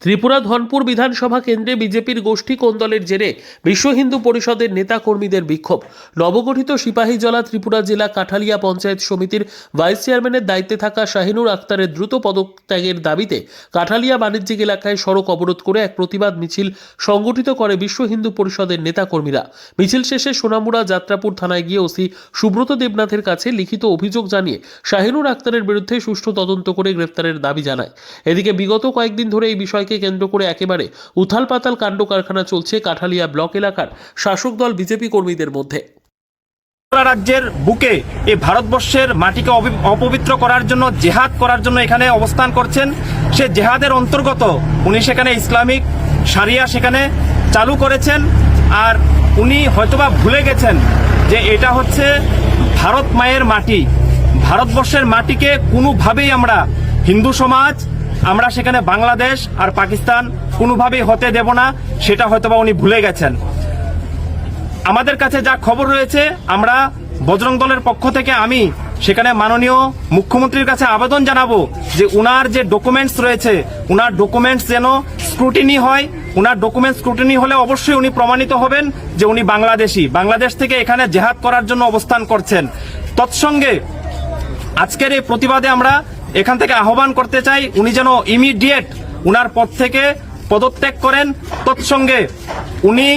ত্রিপুরা ধনপুর বিধানসভা কেন্দ্রে বিজেপির গোষ্ঠী কোন্দলের জেরে বিশ্ব হিন্দু পরিষদের নেতা কর্মীদের বিক্ষোভ। নবগঠিত সিপাহীজলা ত্রিপুরা জেলা কাঠালিয়া পঞ্চায়েত সমিতির ভাইস চেয়ারম্যানের দায়িত্বে থাকা শাহিনুর আক্তারের দ্রুত পদত্যাগের দাবিতে কাঠালিয়া বাণিজ্যিক এলাকায় সড়ক অবরোধ করে এক প্রতিবাদ মিছিল সংগঠিত করে বিশ্ব হিন্দু পরিষদের নেতা কর্মীরা। মিছিল শেষে সোনামুড়া যাত্রাপুর থানায় গিয়ে ওসি সুব্রত দেবনাথের কাছে লিখিত অভিযোগ জানিয়ে শাহিনুর আক্তারের বিরুদ্ধে সুষ্ঠু তদন্ত করে গ্রেফতারের দাবি জানায়। এদিকে বিগত কয়েকদিন ধরে এই বিষয়কে কেন্দ্র করে একেবারে উথাল পাতাল কাণ্ড কারখানা চলছে কাঠালিয়া ব্লক এলাকার শাসক দল বিজেপি কর্মীদের মধ্যে। রাজ্যের বুকে এই ভারতবর্ষের মাটিকে অপবিত্র করার জন্য জেহাদ করার জন্য এখানে অবস্থান করছেন। সে জেহাদের অন্তর্গত উনি সেখানে ইসলামিক শারিয়া সেখানে চালু করেছেন। আর উনি হয়তোবা ভুলে গেছেন যে এটা হচ্ছে ভারত মায়ের মাটি। ভারতবর্ষের মাটিকে কোনোভাবেই আমরা হিন্দু সমাজ, আমরা সেখানে বাংলাদেশ আর পাকিস্তান কোনোভাবেই হতে দেব না, সেটা হয়তোবা উনি ভুলে গেছেন। আমাদের কাছে যা খবর রয়েছে, আমরা বজরং দলের পক্ষ থেকে আমি সেখানে মাননীয় মুখ্যমন্ত্রীর কাছে আবেদন জানাবো যে উনার যে ডকুমেন্টস রয়েছে, উনার ডকুমেন্টস যেন স্ক্রুটিনি হয়। উনার ডকুমেন্টস স্ক্রুটিনি হলে অবশ্যই উনি প্রমাণিত হবেন যে উনি বাংলাদেশি, বাংলাদেশ থেকে এখানে জেহাদ করার জন্য অবস্থান করছেন। তৎসঙ্গে আজকের এই প্রতিবাদে আমরা এখান থেকে আহ্বান করতে চাই উনি যেন ইমিডিয়েট উনার পদ থেকে পদত্যাগ করেন। তৎসঙ্গে উনি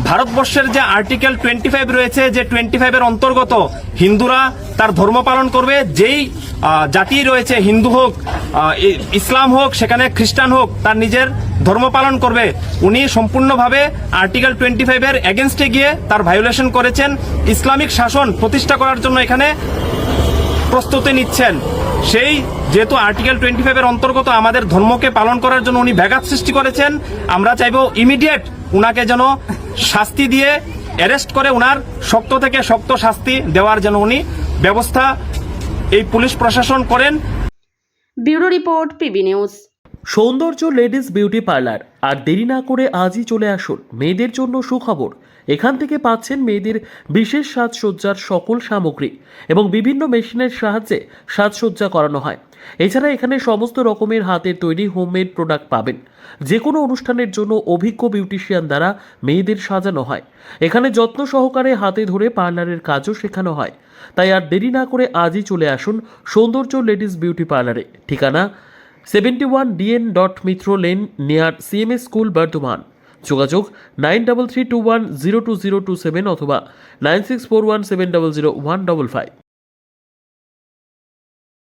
ভারতবর্ষের যে আর্টিকেল 25 রয়েছে, যে 25-এর অন্তর্গত হিন্দুরা তার ধর্ম পালন করবে, যেই জাতি রয়েছে, হিন্দু হোক, ইসলাম হোক, সেখানে খ্রিস্টান হোক, তার নিজের ধর্ম পালন করবে। উনি সম্পূর্ণভাবে আর্টিকেল 25-এর এগেনস্টে গিয়ে তার ভায়োলেশন করেছেন। ইসলামিক শাসন প্রতিষ্ঠা করার জন্য এখানে প্রস্তুতি নিচ্ছেন। সেই যেহেতু আর্টিকেল 25-এর অন্তর্গত আমাদের ধর্মকে পালন করার জন্য উনি ব্যাঘাত সৃষ্টি করেছেন, আমরা চাইব ইমিডিয়েট উনাকে যেন শাস্তি দিয়ে অ্যারেস্ট করে উনার শক্ত থেকে শক্ত শাস্তি দেওয়ার যেন উনি ব্যবস্থা এই পুলিশ প্রশাসন করেন। Bureau report, PB news. সৌন্দর্য লেডিস বিউটি পার্লার, আর দেরি না করে আজই চলে আসুন। মেয়েদের জন্য সুখবর, এখান থেকে পাচ্ছেন মেয়েদের বিশেষ সাজসজ্জার সকল সামগ্রী এবং বিভিন্ন মেশিনের সাহায্যে সাজসজ্জা করানো হয়। এছাড়া এখানে সমস্ত রকমের হাতের তৈরি হোমমেড প্রোডাক্ট পাবেন। যে কোনো অনুষ্ঠানের জন্য অভিজ্ঞ বিউটিশিয়ান দ্বারা মেয়েদের সাজানো হয়। এখানে যত্ন সহকারে হাতে ধরে পার্লারের কাজও শেখানো হয়। তাই আর দেরি না করে আজই চলে আসুন সৌন্দর্য লেডিস বিউটি পার্লারে। ঠিকানা 71 DN Mitra lane, near CMS school, Bardhaman. যোগাযোগ 9331020027 অথবা 9641700155।